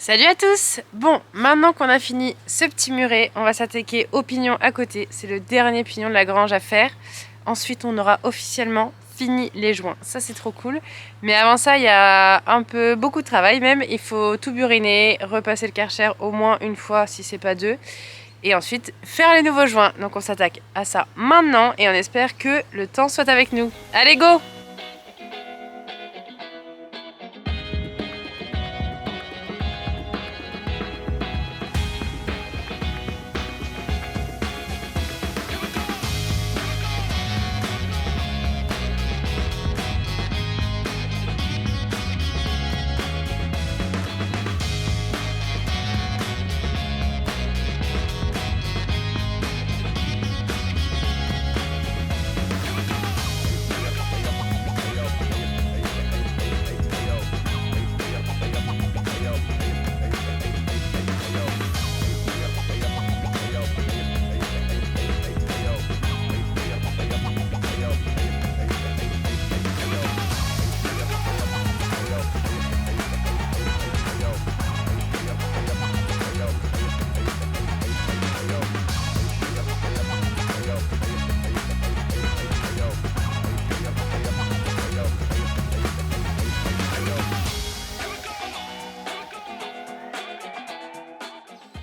Salut à tous! Bon, maintenant qu'on a fini ce petit muret, on va s'attaquer au pignon à côté. C'est le dernier pignon de la grange à faire. Ensuite, on aura officiellement fini les joints. Ça, c'est trop cool. Mais avant ça, il y a beaucoup de travail même. Il faut tout buriner, repasser le Karcher au moins une fois, si c'est pas deux. Et ensuite, faire les nouveaux joints. Donc on s'attaque à ça maintenant et on espère que le temps soit avec nous. Allez, go!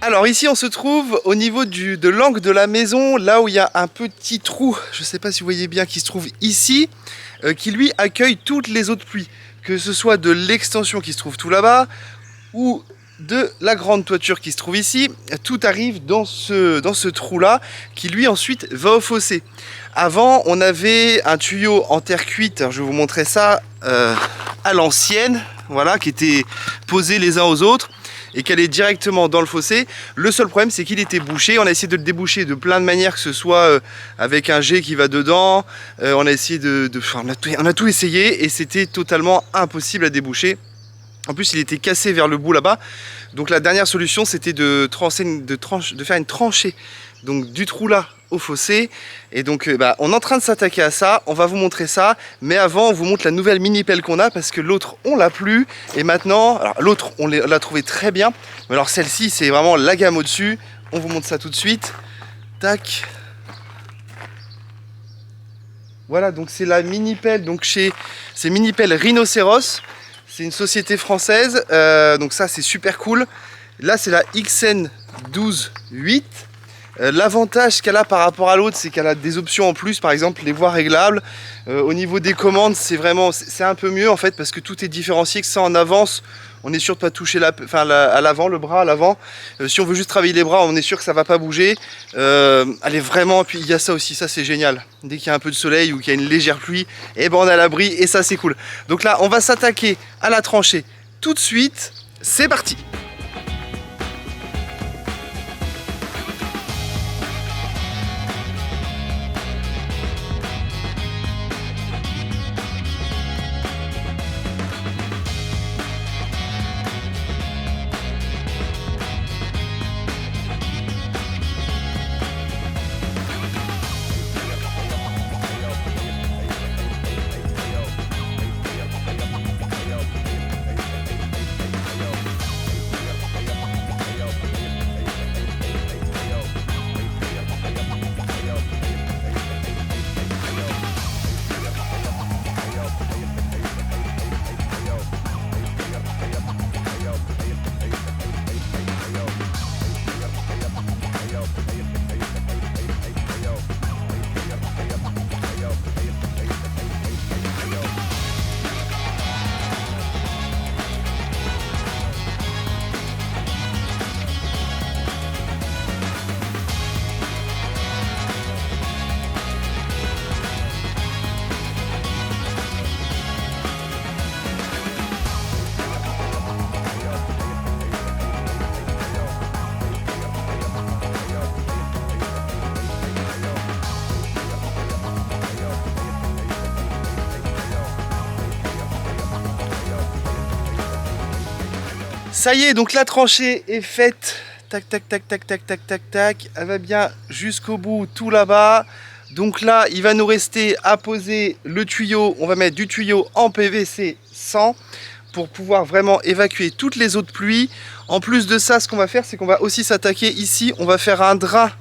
Alors ici on se trouve au niveau de l'angle de la maison, là où il y a un petit trou, je ne sais pas si vous voyez bien, qui se trouve ici, qui lui accueille toutes les eaux de pluie, que ce soit de l'extension qui se trouve tout là-bas, ou de la grande toiture qui se trouve ici, tout arrive dans ce trou-là, qui lui ensuite va au fossé. Avant on avait un tuyau en terre cuite, alors je vais vous montrer ça à l'ancienne, voilà, qui était posé les uns aux autres, et qu'elle est directement dans le fossé. Le seul problème, c'est qu'il était bouché. On a essayé de le déboucher de plein de manières, que ce soit avec un jet qui va dedans. On a essayé on a tout essayé et c'était totalement impossible à déboucher. En plus, il était cassé vers le bout là-bas. Donc la dernière solution, c'était de faire une tranchée, donc du trou là au fossé. Et donc on est en train de s'attaquer à ça, on va vous montrer ça, mais avant on vous montre la nouvelle mini pelle qu'on a, parce que l'autre on l'a plus, et maintenant, alors l'autre on l'a trouvé très bien, mais alors celle-ci c'est vraiment la gamme au-dessus. On vous montre ça tout de suite. Tac. Voilà, donc c'est la mini pelle, donc c'est mini pelle Rhinocéros, c'est une société française, donc ça c'est super cool. Là c'est la XN128. L'avantage qu'elle a par rapport à l'autre, c'est qu'elle a des options en plus, par exemple les voies réglables. Au niveau des commandes, c'est un peu mieux en fait, parce que tout est différencié, que ça en avance, on est sûr de ne pas toucher à l'avant, le bras à l'avant. Si on veut juste travailler les bras, on est sûr que ça ne va pas bouger. Elle est vraiment, puis il y a ça aussi, ça c'est génial. Dès qu'il y a un peu de soleil ou qu'il y a une légère pluie, et ben on est à l'abri et ça c'est cool. Donc là, on va s'attaquer à la tranchée tout de suite. C'est parti! Ça y est, donc la tranchée est faite. Tac, tac, tac, tac, tac, tac, tac, tac. Elle va bien jusqu'au bout, tout là-bas. Donc là, il va nous rester à poser le tuyau. On va mettre du tuyau en PVC 100 pour pouvoir vraiment évacuer toutes les eaux de pluie. En plus de ça, ce qu'on va faire, c'est qu'on va aussi s'attaquer ici, on va faire un drap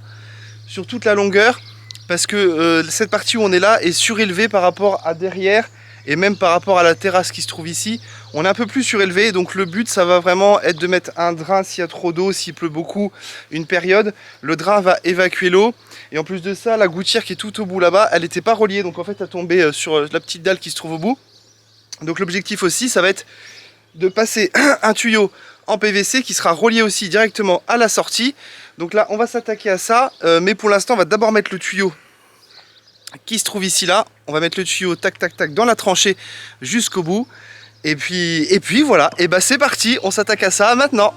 sur toute la longueur, parce que cette partie où on est là est surélevée par rapport à derrière, et même par rapport à la terrasse qui se trouve ici. On est un peu plus surélevé, donc le but ça va vraiment être de mettre un drain s'il y a trop d'eau, s'il pleut beaucoup, une période. Le drain va évacuer l'eau, et en plus de ça, la gouttière qui est tout au bout là-bas, elle n'était pas reliée, donc en fait elle tombait sur la petite dalle qui se trouve au bout. Donc l'objectif aussi, ça va être de passer un tuyau en PVC qui sera relié aussi directement à la sortie. Donc là on va s'attaquer à ça, mais pour l'instant on va d'abord mettre le tuyau qui se trouve ici là. On va mettre le tuyau tac tac tac dans la tranchée jusqu'au bout, et puis voilà, et bah c'est parti, on s'attaque à ça maintenant.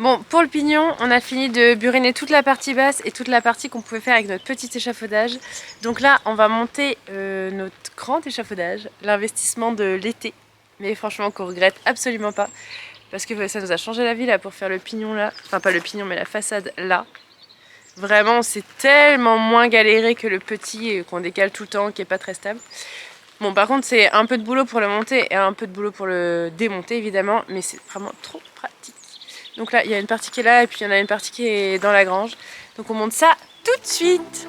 Bon, pour le pignon, on a fini de buriner toute la partie basse et toute la partie qu'on pouvait faire avec notre petit échafaudage. Donc là, on va monter notre grand échafaudage, l'investissement de l'été. Mais franchement, qu'on regrette absolument pas. Parce que ça nous a changé la vie là pour faire le pignon là. Enfin, pas le pignon, mais la façade là. Vraiment, c'est tellement moins galéré que le petit qu'on décale tout le temps, qui est pas très stable. Bon, par contre, c'est un peu de boulot pour le monter et un peu de boulot pour le démonter, évidemment. Mais c'est vraiment trop pratique. Donc là, il y a une partie qui est là et puis il y en a une partie qui est dans la grange. Donc on monte ça tout de suite.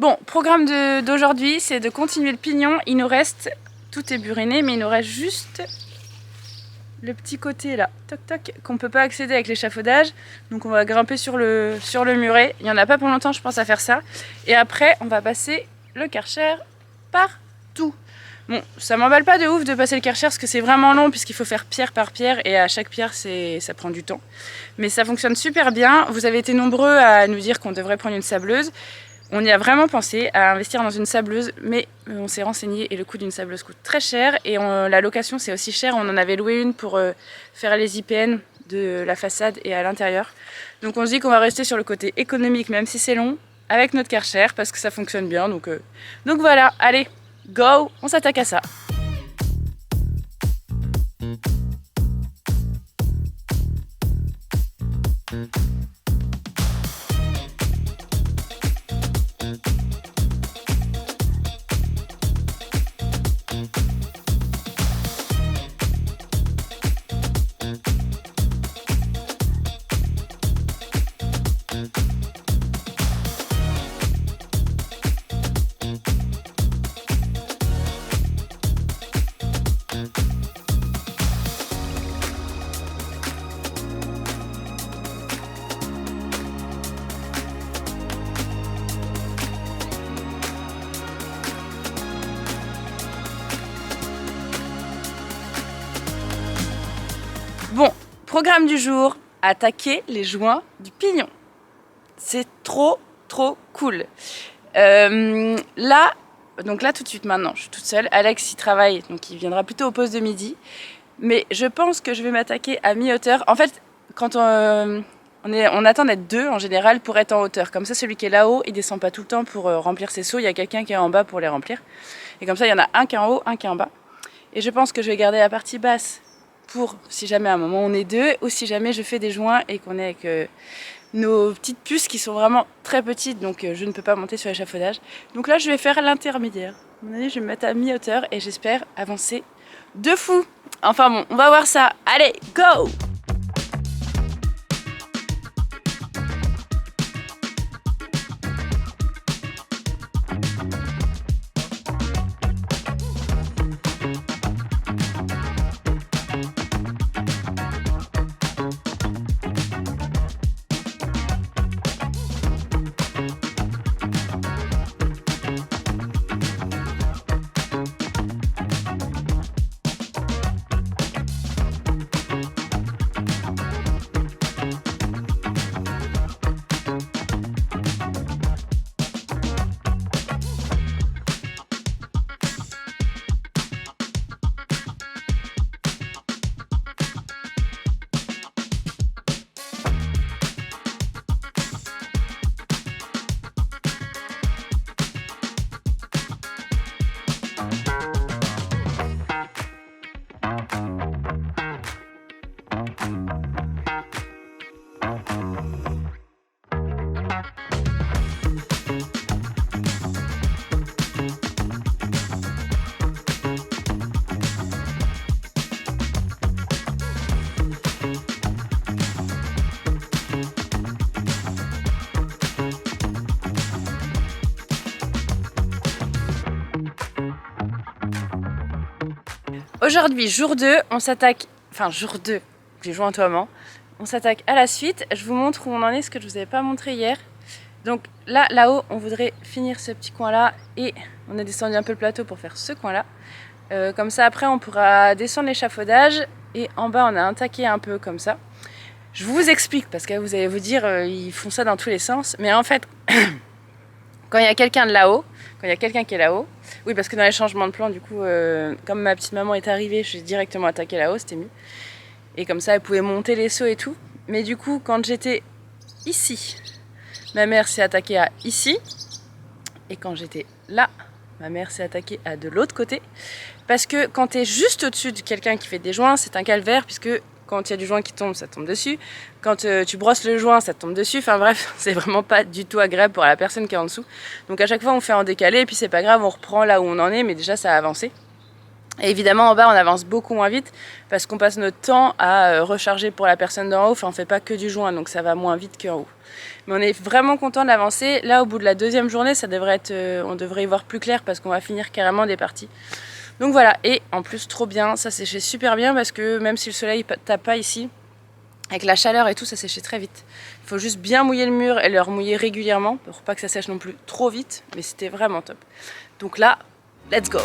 Bon, programme d'aujourd'hui, c'est de continuer le pignon. Il nous reste, tout est buriné, mais il nous reste juste le petit côté là, toc toc, qu'on peut pas accéder avec l'échafaudage. Donc on va grimper sur le muret. Il y en a pas pour longtemps, je pense, à faire ça. Et après, on va passer le Karcher partout. Bon, ça m'emballe pas de ouf de passer le Karcher parce que c'est vraiment long puisqu'il faut faire pierre par pierre et à chaque pierre ça prend du temps. Mais ça fonctionne super bien. Vous avez été nombreux à nous dire qu'on devrait prendre une sableuse. On y a vraiment pensé à investir dans une sableuse, mais on s'est renseigné et le coût d'une sableuse coûte très cher et la location c'est aussi cher. On en avait loué une pour faire les IPN de la façade et à l'intérieur. Donc on se dit qu'on va rester sur le côté économique même si c'est long avec notre Karcher parce que ça fonctionne bien. Donc voilà, allez, go, on s'attaque à ça. Bon, programme du jour, attaquer les joints du pignon. C'est trop cool. Là tout de suite maintenant, je suis toute seule. Alex il travaille, donc il viendra plutôt au poste de midi. Mais je pense que je vais m'attaquer à mi-hauteur. En fait, quand on attend d'être deux en général pour être en hauteur. Comme ça, celui qui est là-haut, il descend pas tout le temps pour remplir ses seaux. Il y a quelqu'un qui est en bas pour les remplir. Et comme ça, il y en a un qui est en haut, un qui est en bas. Et je pense que je vais garder la partie basse pour si jamais à un moment on est deux, ou si jamais je fais des joints et qu'on est avec nos petites puces qui sont vraiment très petites, donc je ne peux pas monter sur l'échafaudage. Donc là, je vais faire l'intermédiaire. À mon avis, je vais me mettre à mi-hauteur et j'espère avancer de fou. Enfin bon, on va voir ça. Allez, go! Aujourd'hui, jour 2, on s'attaque... Enfin, jour 2, j'ai joué en on s'attaque à la suite. Je vous montre où on en est, ce que je ne vous avais pas montré hier. Donc là-haut, on voudrait finir ce petit coin-là et on a descendu un peu le plateau pour faire ce coin-là. Comme ça, après, on pourra descendre l'échafaudage et en bas, on a un taquet un peu comme ça. Je vous explique parce que vous allez vous dire, ils font ça dans tous les sens. Mais en fait, quand il y a quelqu'un de là-haut, quand il y a quelqu'un qui est là-haut, oui, parce que dans les changements de plan, du coup, comme ma petite maman est arrivée, je suis directement attaquée là-haut, c'était mieux. Et comme ça, elle pouvait monter les seaux et tout. Mais du coup, quand j'étais ici, ma mère s'est attaquée à ici. Et quand j'étais là, ma mère s'est attaquée à de l'autre côté. Parce que quand tu es juste au-dessus de quelqu'un qui fait des joints, c'est un calvaire, puisque quand il y a du joint qui tombe, ça tombe dessus. Quand tu brosses le joint, ça tombe dessus. Enfin bref, c'est vraiment pas du tout agréable pour la personne qui est en dessous. Donc à chaque fois, on fait en décalé, et puis c'est pas grave, on reprend là où on en est, mais déjà ça a avancé. Et évidemment, en bas, on avance beaucoup moins vite parce qu'on passe notre temps à recharger pour la personne d'en haut. Enfin, on ne fait pas que du joint, donc ça va moins vite qu'en haut. Mais on est vraiment content d'avancer. Là, au bout de la deuxième journée, ça devrait être, on devrait y voir plus clair parce qu'on va finir carrément des parties. Donc voilà, et en plus, trop bien, ça séchait super bien parce que même si le soleil ne tape pas ici, avec la chaleur et tout, ça séchait très vite. Il faut juste bien mouiller le mur et le remouiller régulièrement pour pas que ça sèche non plus trop vite, mais c'était vraiment top. Donc là, let's go!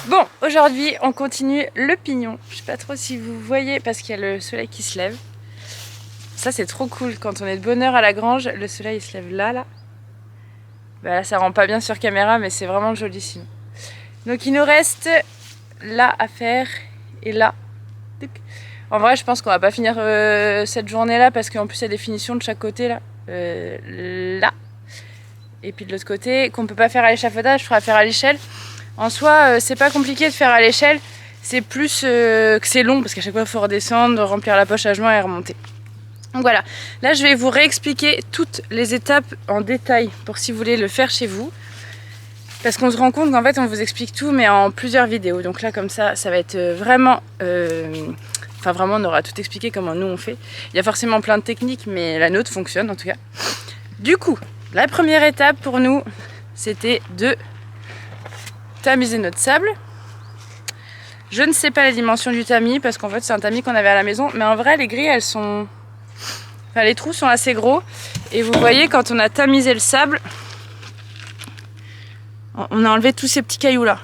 Bon, aujourd'hui, on continue le pignon. Je sais pas trop si vous voyez parce qu'il y a le soleil qui se lève. Ça, c'est trop cool. Quand on est de bonne heure à la grange, le soleil il se lève là. Bah là, ça rend pas bien sur caméra, mais c'est vraiment jolissime. Donc, il nous reste là à faire et là. En vrai, je pense qu'on va pas finir cette journée-là parce qu'en plus, il y a des finitions de chaque côté là. Là. Et puis de l'autre côté, qu'on peut pas faire à l'échafaudage, je ferai faire à l'échelle. En soi, c'est pas compliqué de faire à l'échelle, c'est plus que c'est long parce qu'à chaque fois il faut redescendre, remplir la poche à joint et remonter. Donc voilà, là je vais vous réexpliquer toutes les étapes en détail pour si vous voulez le faire chez vous. Parce qu'on se rend compte qu'en fait on vous explique tout mais en plusieurs vidéos. Donc là comme ça va être vraiment... Enfin vraiment on aura tout expliqué comment nous on fait. Il y a forcément plein de techniques mais la nôtre fonctionne en tout cas. Du coup, la première étape pour nous c'était de tamiser notre sable. Je ne sais pas la dimension du tamis parce qu'en fait c'est un tamis qu'on avait à la maison, mais en vrai les grilles elles sont, enfin les trous sont assez gros et vous voyez quand on a tamisé le sable, on a enlevé tous ces petits cailloux là.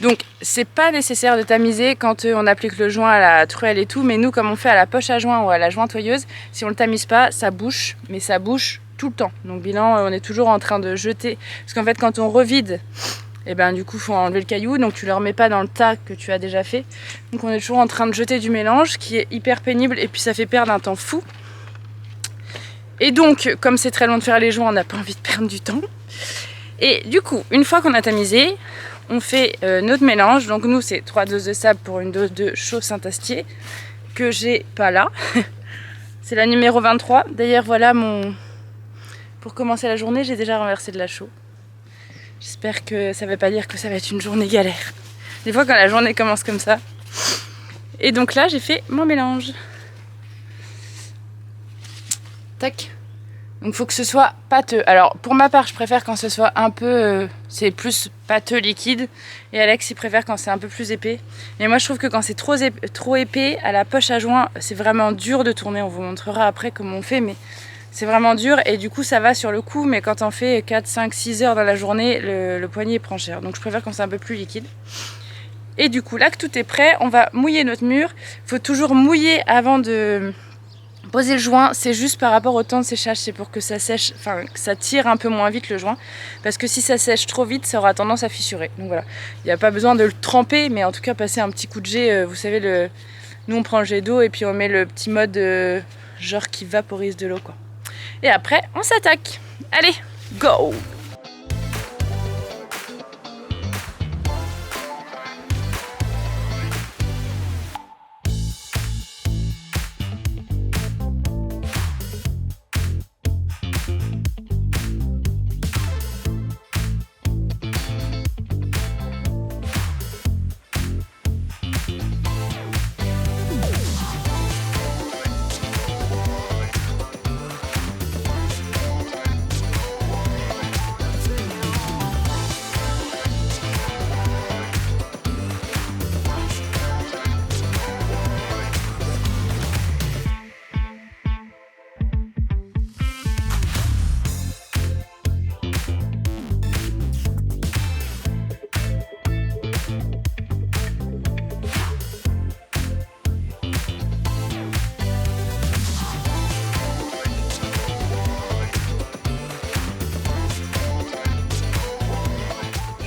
Donc c'est pas nécessaire de tamiser quand on applique le joint à la truelle et tout, mais nous comme on fait à la poche à joint ou à la jointoyeuse, si on le tamise pas ça bouche, mais ça bouche tout le temps. Donc bilan on est toujours en train de jeter, parce qu'en fait quand on revide, et ben du coup il faut enlever le caillou, donc tu le remets pas dans le tas que tu as déjà fait. Donc on est toujours en train de jeter du mélange qui est hyper pénible et puis ça fait perdre un temps fou. Et donc comme c'est très long de faire les joints, on n'a pas envie de perdre du temps. Et du coup une fois qu'on a tamisé, on fait notre mélange. Donc nous c'est 3 doses de sable pour une dose de chaux Saint-Astier que j'ai pas là. C'est la numéro 23. D'ailleurs voilà mon... Pour commencer la journée j'ai déjà renversé de la chaux. J'espère que ça ne veut pas dire que ça va être une journée galère. Des fois quand la journée commence comme ça. Et donc là j'ai fait mon mélange. Tac. Donc il faut que ce soit pâteux. Alors pour ma part je préfère quand ce soit un peu... c'est plus pâteux liquide. Et Alex il préfère quand c'est un peu plus épais. Mais moi je trouve que quand c'est trop épais, à la poche à joint, c'est vraiment dur de tourner. On vous montrera après comment on fait. Mais c'est vraiment dur et du coup ça va sur le coup, mais quand on fait 4, 5, 6 heures dans la journée, le poignet prend cher. Donc je préfère quand c'est un peu plus liquide. Et du coup là que tout est prêt, on va mouiller notre mur. Il faut toujours mouiller avant de poser le joint, c'est juste par rapport au temps de séchage, c'est pour que ça sèche, enfin que ça tire un peu moins vite le joint. Parce que si ça sèche trop vite, ça aura tendance à fissurer. Donc voilà, il n'y a pas besoin de le tremper, mais en tout cas passer un petit coup de jet, vous savez, nous on prend le jet d'eau et puis on met le petit mode genre qui vaporise de l'eau quoi. Et après, on s'attaque. Allez, go!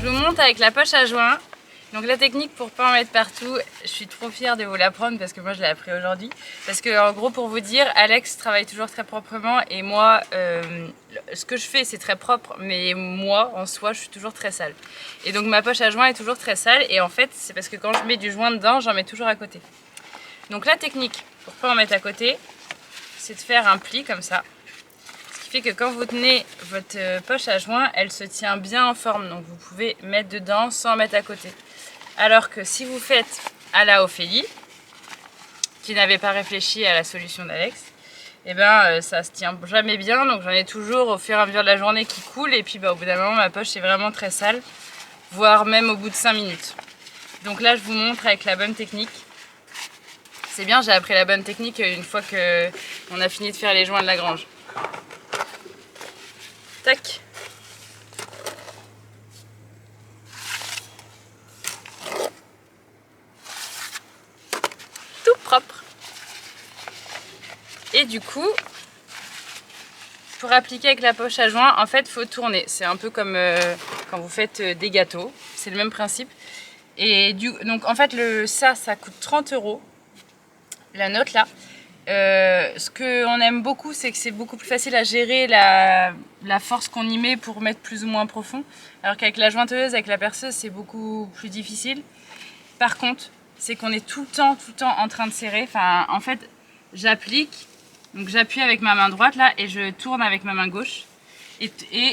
Je vous montre avec la poche à joint. Donc la technique pour pas en mettre partout, je suis trop fière de vous l'apprendre parce que moi je l'ai appris aujourd'hui. Parce que en gros, pour vous dire, Alex travaille toujours très proprement et moi, ce que je fais c'est très propre, mais moi en soi je suis toujours très sale. Et donc ma poche à joint est toujours très sale et en fait c'est parce que quand je mets du joint dedans, j'en mets toujours à côté. Donc la technique pour pas en mettre à côté, c'est de faire un pli comme ça. Ce qui fait que quand vous tenez votre poche à joint, elle se tient bien en forme. Donc vous pouvez mettre dedans sans mettre à côté. Alors que si vous faites à la Ophélie, qui n'avait pas réfléchi à la solution d'Alex, et ben ça se tient jamais bien. Donc j'en ai toujours au fur et à mesure de la journée qui coule. Et puis au bout d'un moment, ma poche est vraiment très sale, voire même au bout de 5 minutes. Donc là, je vous montre avec la bonne technique. C'est bien, j'ai appris la bonne technique une fois qu'on a fini de faire les joints de la grange. Tac. Tout propre. Et du coup, pour appliquer avec la poche à joint, en fait, il faut tourner. C'est un peu comme quand vous faites des gâteaux. C'est le même principe. Et donc en fait, ça coûte 30 €. La note là. Ce qu'on aime beaucoup, c'est que c'est beaucoup plus facile à gérer la force qu'on y met pour mettre plus ou moins profond. Alors qu'avec la jointeuse, avec la perceuse, c'est beaucoup plus difficile. Par contre, c'est qu'on est tout le temps en train de serrer. Enfin, en fait, j'applique, donc j'appuie avec ma main droite là et je tourne avec ma main gauche. Et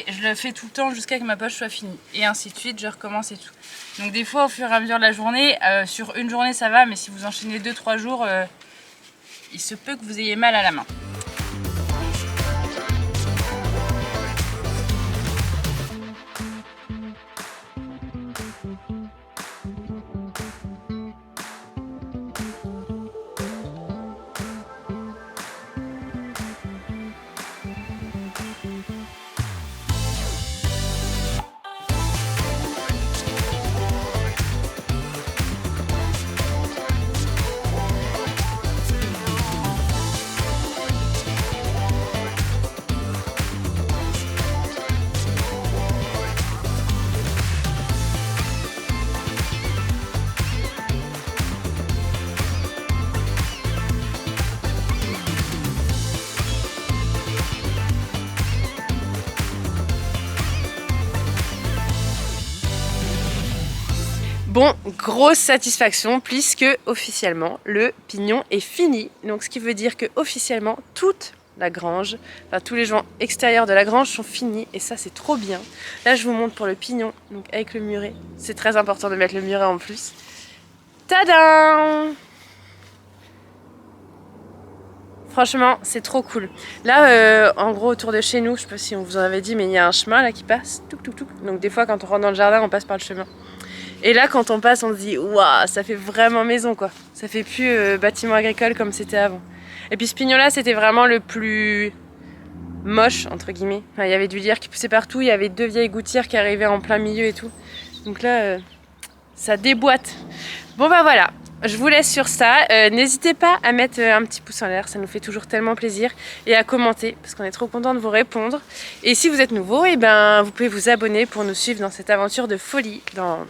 je le fais tout le temps jusqu'à ce que ma poche soit finie. Et ainsi de suite, je recommence et tout. Donc des fois, au fur et à mesure de la journée, sur une journée ça va, mais si vous enchaînez 2-3 jours, il se peut que vous ayez mal à la main. Bon, grosse satisfaction puisque officiellement le pignon est fini. Donc ce qui veut dire que officiellement toute la grange, enfin tous les joints extérieurs de la grange sont finis et ça c'est trop bien. Là je vous montre pour le pignon, donc avec le muret. C'est très important de mettre le muret en plus. Tadam! Franchement, c'est trop cool. Là, en gros, autour de chez nous, je sais pas si on vous en avait dit, mais il y a un chemin là qui passe. Touc, touc, touc. Donc des fois, quand on rentre dans le jardin, on passe par le chemin. Et là, quand on passe, on se dit, waouh, ça fait vraiment maison, quoi. Ça fait plus bâtiment agricole comme c'était avant. Et puis ce pignon-là, c'était vraiment le plus moche, entre guillemets. Enfin, il y avait du lierre qui poussait partout, il y avait 2 vieilles gouttières qui arrivaient en plein milieu et tout. Donc là, ça déboîte. Bon bah voilà. Je vous laisse sur ça. N'hésitez pas à mettre un petit pouce en l'air, ça nous fait toujours tellement plaisir. Et à commenter, parce qu'on est trop content de vous répondre. Et si vous êtes nouveau, et ben, vous pouvez vous abonner pour nous suivre dans cette aventure de folie, dans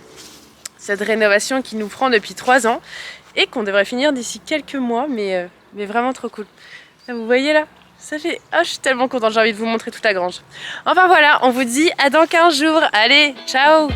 cette rénovation qui nous prend depuis 3 ans et qu'on devrait finir d'ici quelques mois, mais vraiment trop cool. Là, vous voyez là, ça fait... Ah, je suis tellement contente, j'ai envie de vous montrer toute la grange. Enfin voilà, on vous dit à dans 15 jours. Allez, ciao!